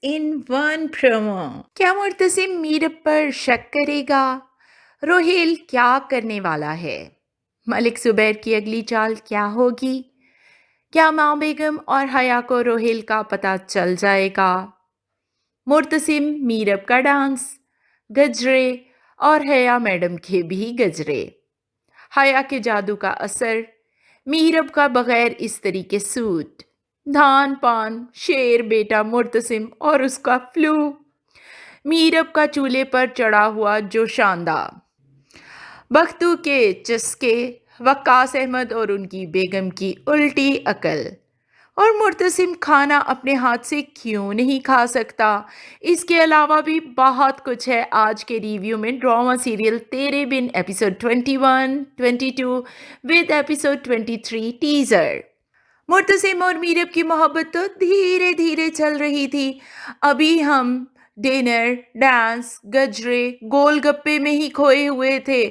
in one promo. क्या मुर्तसिम मीरब पर शक करेगा? रोहेल क्या करने वाला है? मलिक जुबैर की अगली चाल क्या होगी? क्या माँ बेगम और हया को रोहेल का पता चल जाएगा? मुर्तसिम मीरब का डांस, गजरे और हया मैडम के भी गजरे, हया के जादू का असर, मीरब का बगैर इस तरीके सूट, धान पान शेर बेटा मुर्तसिम और उसका फ्लू, मीरब का चूल्हे पर चढ़ा हुआ जोशांदा, बख्तू के चस्के, वक्कास अहमद और उनकी बेगम की उल्टी अकल, और मुर्तसिम खाना अपने हाथ से क्यों नहीं खा सकता। इसके अलावा भी बहुत कुछ है आज के रिव्यू में drama serial Tere Bin episode 21, 22 with episode 23 teaser. Murtasim और मीरब की मोहब्बत तो धीरे धीरे चल रही थी। अभी हम डिनर, डांस, गजरे, गोलगप्पे में ही खोए हुए थे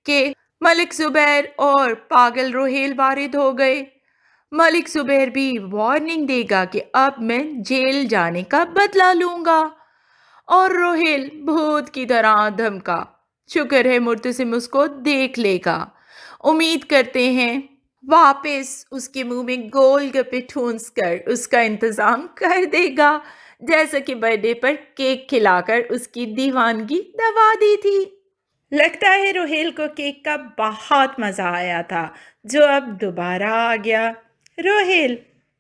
कि मलिक जुबैर और पागल रोहेल वारिद हो गए। मलिक जुबैर भी वार्निंग देगा कि अब मैं जेल जाने का बदला लूंगा, और रोहेल भूत की तरह धमका। शुक्र है मुर्तसिम उसको देख लेगा। उम्मीद करते हैं वापस उसके मुंह में गोलगप्पे ठूंस कर उसका इंतजाम कर देगा, जैसा कि बर्थडे पर केक खिलाकर उसकी दीवानगी दबा दी थी। लगता है रोहेल को केक का बहुत मज़ा आया था, जो अब दोबारा आ गया। रोहेल,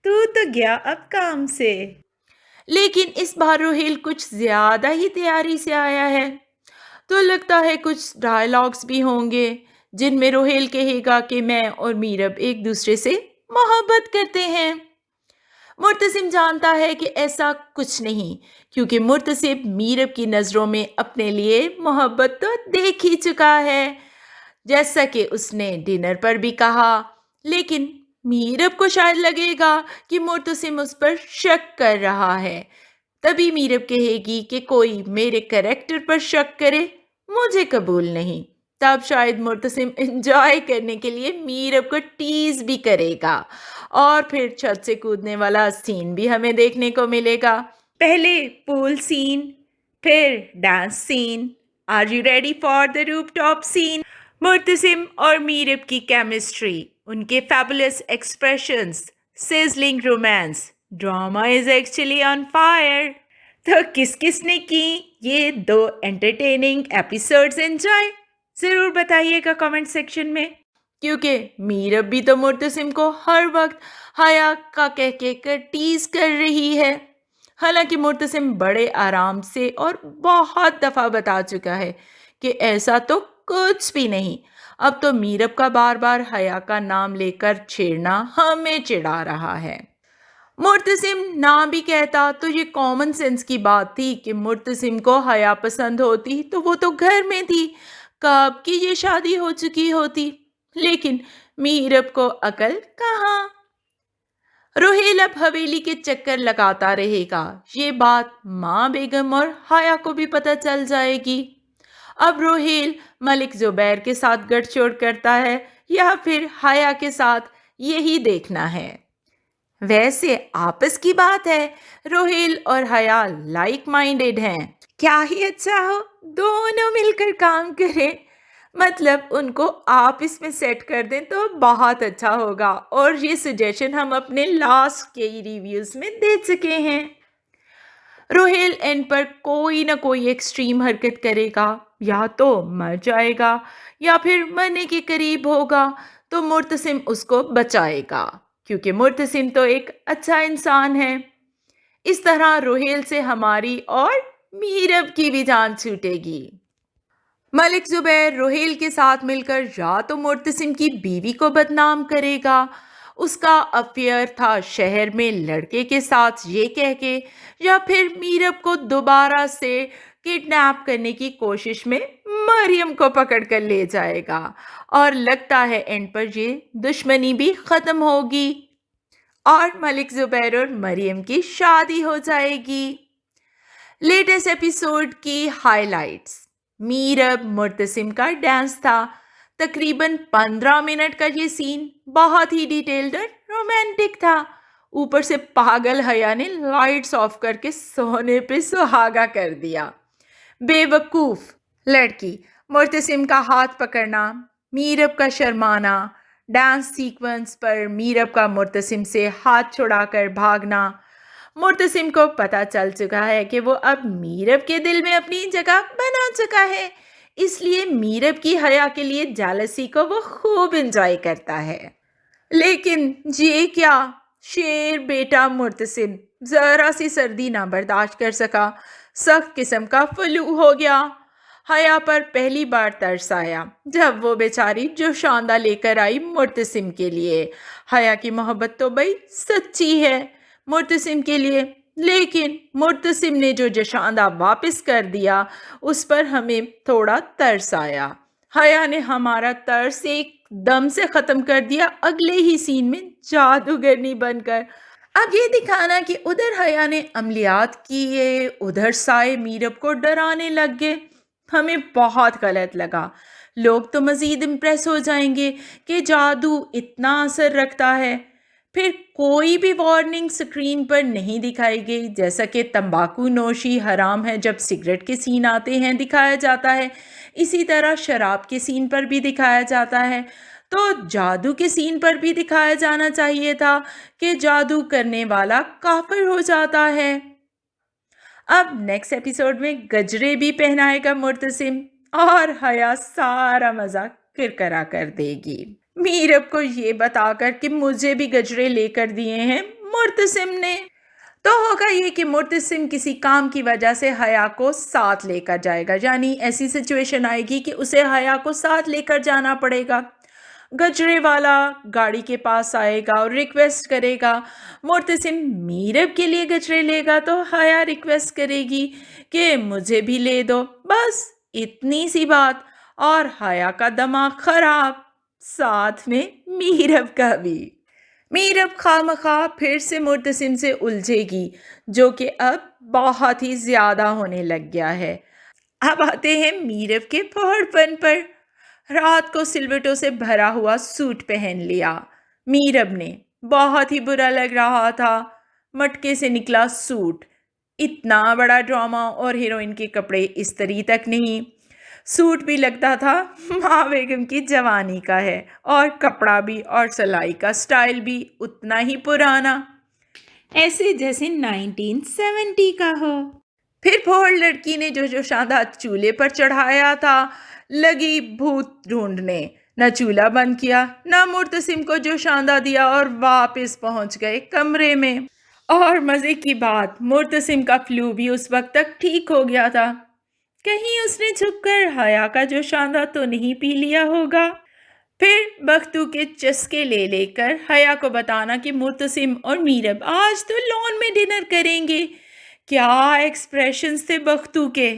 तू तो गया अब काम से, लेकिन इस बार रोहेल कुछ ज़्यादा ही तैयारी से आया है। तो लगता है कुछ डायलॉग्स भी होंगे जिनमें रोहेल कहेगा कि मैं और मीरब एक दूसरे से मोहब्बत करते हैं। मुर्तसिम जानता है कि ऐसा कुछ नहीं, क्योंकि मुर्तसिम मीरब की नज़रों में अपने लिए मोहब्बत तो देख ही चुका है, जैसा कि उसने डिनर पर भी कहा। लेकिन मीरब को शायद लगेगा कि मुर्तसिम उस पर शक कर रहा है। तभी मीरब कहेगी कि कोई मेरे कैरेक्टर पर शक करे, मुझे कबूल नहीं। तब शायद मुर्तसिम एंजॉय करने के लिए मीरब को टीज भी करेगा, और फिर छत से कूदने वाला सीन भी हमें देखने को मिलेगा। पहले पूल सीन, फिर dance scene. Are you ready for the roof top scene? Murtasim और मीरब की केमिस्ट्री, उनके fabulous expressions, sizzling romance, drama is actually on fire. तो किस किस ने की ये 2 एंटरटेनिंग एपिसोड्स एंजॉय? ज़रूर बताइएगा कमेंट सेक्शन में, क्योंकि मीरब भी तो मुर्तसिम को हर वक्त हया का कह के कर टीज कर रही है। हालांकि मुर्तसिम बड़े आराम से और बहुत दफ़ा बता चुका है कि ऐसा तो कुछ भी नहीं। अब तो मीरब का बार बार हया का नाम लेकर छेड़ना हमें चिढ़ा रहा है। मुर्तसिम ना भी कहता तो ये कॉमन सेंस की बात थी कि मुर्तसिम को हया पसंद होती तो वो तो घर में थी, कब की ये शादी हो चुकी होती। लेकिन मीरब को अकल कहाँ। रोहेल अब हवेली के चक्कर लगाता रहेगा, ये बात माँ बेगम और हया को भी पता चल जाएगी। अब रोहेल मलिक जुबैर के साथ गठजोड़ करता है या फिर हया के साथ, यही देखना है। वैसे आपस की बात है, रोहेल और हया लाइक माइंडेड हैं। क्या ही अच्छा हो दोनों मिलकर काम करें, मतलब उनको आप इसमें सेट कर दें तो बहुत अच्छा होगा। और ये सजेशन हम अपने लास्ट के रिव्यूज़ में दे चुके हैं। रोहेल एंड पर कोई ना कोई एक्सट्रीम हरकत करेगा, या तो मर जाएगा या फिर मरने के करीब होगा, तो मुर्तसिम उसको बचाएगा, क्योंकि मुर्तसिम तो एक अच्छा इंसान है। इस तरह रोहेल से हमारी और मीरब की भी जान छूटेगी। मलिक जुबैर रोहेल के साथ मिलकर या तो मुर्तसिम की बीवी को बदनाम करेगा, उसका अफेयर था शहर में लड़के के साथ ये कह के, या फिर मीरब को दोबारा से किडनैप करने की कोशिश में मरियम को पकड़ कर ले जाएगा। और लगता है एंड पर ये दुश्मनी भी ख़त्म होगी और मलिक जुबैर और मरियम की शादी हो जाएगी। लेटेस्ट एपिसोड की हाइलाइट्स, मीरब मुर्तसिम का डांस था। तकरीबन 15 मिनट का ये सीन बहुत ही डिटेल्ड और रोमांटिक था। ऊपर से पागल हया ने लाइट्स ऑफ करके सोने पे सुहागा कर दिया। बेवकूफ लड़की। मुर्तसिम का हाथ पकड़ना, मीरब का शर्माना, डांस सीक्वेंस पर मीरब का मुर्तसिम से हाथ छुड़ाकर भागना। मुर्तसिम को पता चल चुका है कि वो अब मीरब के दिल में अपनी जगह बना चुका है, इसलिए मीरब की हया के लिए जालसी को वो खूब एंजॉय करता है। लेकिन ये क्या, शेर बेटा मुर्तसिम जरा सी सर्दी ना बर्दाश्त कर सका, सख्त किस्म का फ्लू हो गया। हया पर पहली बार तरस आया जब वो बेचारी जो शानदा लेकर आई मुर्तसिम के लिए। हया की मोहब्बत तो भाई सच्ची है मुर्तसिम के लिए, लेकिन मुर्तसिम ने जो जशांदा वापस कर दिया उस पर हमें थोड़ा तरस आया। हया ने हमारा तरस एक दम से ख़त्म कर दिया अगले ही सीन में जादूगरनी बनकर। अब ये दिखाना कि उधर हया ने अमलियात किए, उधर साए मीरब को डराने लग गए, हमें बहुत गलत लगा। लोग तो मज़ीद इम्प्रेस हो जाएंगे कि जादू इतना असर रखता है। फिर कोई भी वार्निंग स्क्रीन पर नहीं दिखाई गई, जैसा कि तंबाकू नोशी हराम है जब सिगरेट के सीन आते हैं दिखाया जाता है, इसी तरह शराब के सीन पर भी दिखाया जाता है। तो जादू के सीन पर भी दिखाया जाना चाहिए था कि जादू करने वाला काफिर हो जाता है। अब नेक्स्ट एपिसोड में गजरे भी पहनाएगा मुर्तसिम और हया सारा मजा किरकिरा कर देगी, मीरब को ये बताकर कि मुझे भी गजरे लेकर दिए हैं मुर्तसिम ने। तो होगा ये कि मुर्तसिम किसी काम की वजह से हया को साथ लेकर जाएगा, यानी ऐसी सिचुएशन आएगी कि उसे हया को साथ लेकर जाना पड़ेगा। गजरे वाला गाड़ी के पास आएगा और रिक्वेस्ट करेगा। मुर्तसिम मीरब के लिए गजरे लेगा तो हया रिक्वेस्ट करेगी कि मुझे भी ले दो, बस इतनी सी बात। और हया का दिमाग खराब, साथ में मीरब का भी। मीरब खामखा फिर से मुर्तसिम से उलझेगी, जो कि अब बहुत ही ज़्यादा होने लग गया है। अब आते हैं मीरब के फौड़पन पर। रात को सिलवटों से भरा हुआ सूट पहन लिया मीरब ने, बहुत ही बुरा लग रहा था। मटके से निकला सूट, इतना बड़ा ड्रामा और हीरोइन के कपड़े इस तरी तक नहीं। सूट भी लगता था माँ बेगम की जवानी का है, और कपड़ा भी और सिलाई का स्टाइल भी उतना ही पुराना, ऐसे जैसे 1970 का हो। फिर भोर लड़की ने जो शादा चूल्हे पर चढ़ाया था लगी भूत ढूंढने, न चूल्हा बंद किया न मुर्तसिम को जो शादा दिया और वापस पहुंच गए कमरे में। और मज़े की बात, मुर्तसिम का फ्लू भी उस वक्त तक ठीक हो गया था। कहीं उसने छुपकर हया का जो शादा तो नहीं पी लिया होगा। फिर बख्तू के चस्के ले लेकर हया को बताना कि मुर्तसिम और मीरब आज तो लॉन में डिनर करेंगे। क्या एक्सप्रेशंस थे बख्तू के।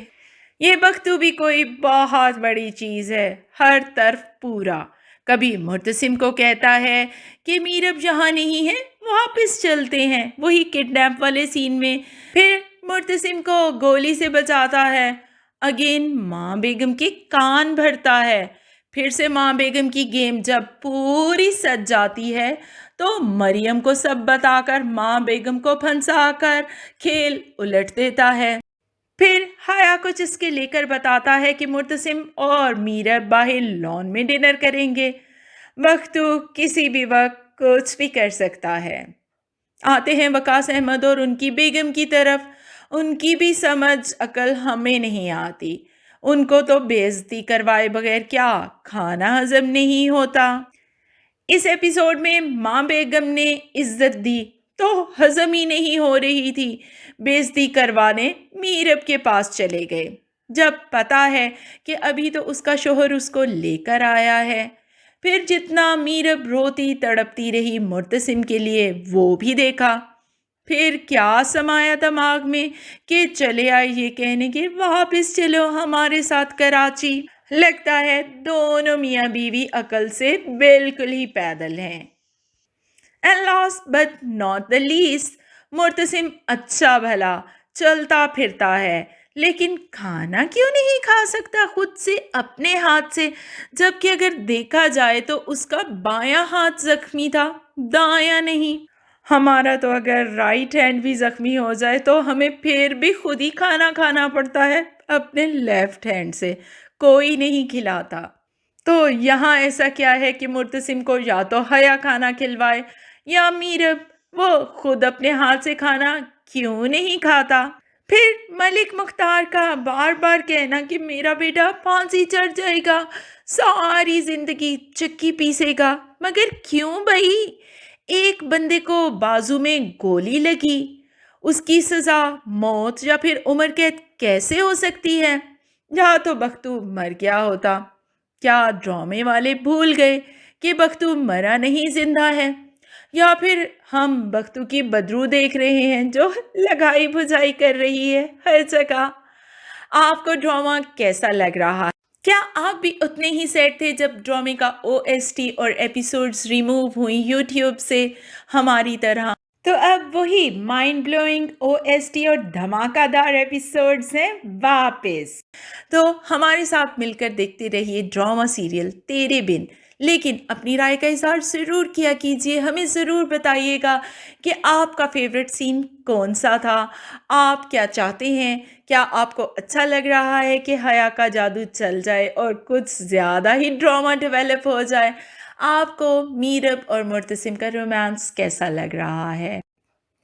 ये बख्तू भी कोई बहुत बड़ी चीज़ है, हर तरफ पूरा। कभी मुर्तसिम को कहता है कि मीरब यहाँ नहीं है, वापस चलते हैं, वही किडनैप वाले सीन में। फिर मुर्तसिम को गोली से बचाता है, अगेन माँ बेगम के कान भरता है। फिर से माँ बेगम की गेम जब पूरी सज जाती है तो मरियम को सब बताकर माँ बेगम को फंसाकर खेल उलट देता है। फिर हया को चस्के लेकर बताता है कि मुर्तसिम और मीरब बाहर लॉन में डिनर करेंगे। वक्त तो किसी भी वक्त कुछ भी कर सकता है। आते हैं वकास अहमद और उनकी बेगम की तरफ। उनकी भी समझ अकल हमें नहीं आती, उनको तो बेइज्जती करवाए बगैर क्या खाना हजम नहीं होता। इस एपिसोड में माँ बेगम ने इज्जत दी तो हजम ही नहीं हो रही थी, बेइज्जती करवाने मीरब के पास चले गए, जब पता है कि अभी तो उसका शोहर उसको लेकर आया है। फिर जितना मीरब रोती तड़पती रही मुर्तसिम के लिए वो भी देखा। फिर क्या समाया दिमाग में कि चले आए ये कहने के वापस चलो हमारे साथ कराची। लगता है दोनों मियाँ बीवी अकल से बिल्कुल ही पैदल हैं। And last but not the least, Murtasim अच्छा भला चलता फिरता है, लेकिन खाना क्यों नहीं खा सकता खुद से अपने हाथ से, जबकि अगर देखा जाए तो उसका बायां हाथ जख्मी था, दायां नहीं। हमारा तो अगर राइट हैंड भी ज़ख्मी हो जाए तो हमें फिर भी खुद ही खाना खाना पड़ता है अपने लेफ्ट हैंड से, कोई नहीं खिलाता। तो यहाँ ऐसा क्या है कि मुर्तसिम को या तो हया खाना खिलवाए या मीरब वो खुद अपने हाथ से खाना क्यों नहीं खाता। फिर मलिक मुख्तार का बार बार कहना कि मेरा बेटा फांसी चढ़ जाएगा, सारी जिंदगी चक्की पीसेगा, मगर क्यों भाई? एक बंदे को बाजू में गोली लगी, उसकी सजा मौत या फिर उम्र कैद कैसे हो सकती है? या तो बख्तू मर गया होता। क्या ड्रामे वाले भूल गए कि बख्तू मरा नहीं जिंदा है? या फिर हम बख्तू की बदरू देख रहे हैं जो लगाई बुझाई कर रही है हर जगह। आपको ड्रामा कैसा लग रहा है? क्या आप भी उतने ही सैड थे जब ड्रामे का ओएसटी और एपिसोड्स रिमूव हुई यूट्यूब से हमारी तरह? तो अब वही माइंड ब्लोइंग ओएसटी और धमाकादार एपिसोड्स हैं वापस। तो हमारे साथ मिलकर देखते रहिए ड्रामा सीरियल तेरे बिन, लेकिन अपनी राय का इज़हार ज़रूर किया कीजिए। हमें ज़रूर बताइएगा कि आपका फेवरेट सीन कौन सा था, आप क्या चाहते हैं? क्या आपको अच्छा लग रहा है कि हया का जादू चल जाए और कुछ ज़्यादा ही ड्रामा डेवलप हो जाए? आपको मीरब और मुर्तसिम का रोमांस कैसा लग रहा है?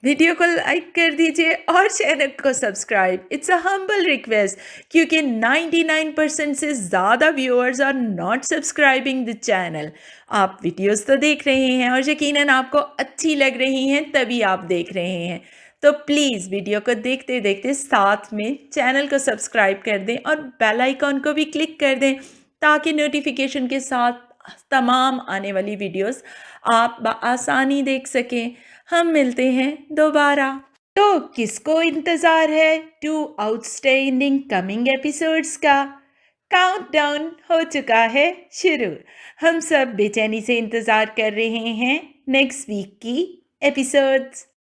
वीडियो को लाइक कर दीजिए और चैनल को subscribe. It's a humble request, क्योंकि 99% से ज़्यादा viewers are not subscribing the channel. आप वीडियोस तो देख रहे हैं और यकीनन आपको अच्छी लग रही हैं, तभी आप देख रहे हैं। तो प्लीज़ वीडियो को देखते देखते साथ में चैनल को सब्सक्राइब कर दें और बेल आइकॉन को भी क्लिक कर दें, ताकि नोटिफिकेशन के साथ तमाम आने वाली वीडियोस आप बआसानी देख सकें। हम मिलते हैं दोबारा। तो किसको इंतज़ार है टू आउटस्टैंडिंग कमिंग एपिसोड्स का? काउंटडाउन हो चुका है शुरू। हम सब बेचैनी से इंतज़ार कर रहे हैं नेक्स्ट वीक की एपिसोड्स।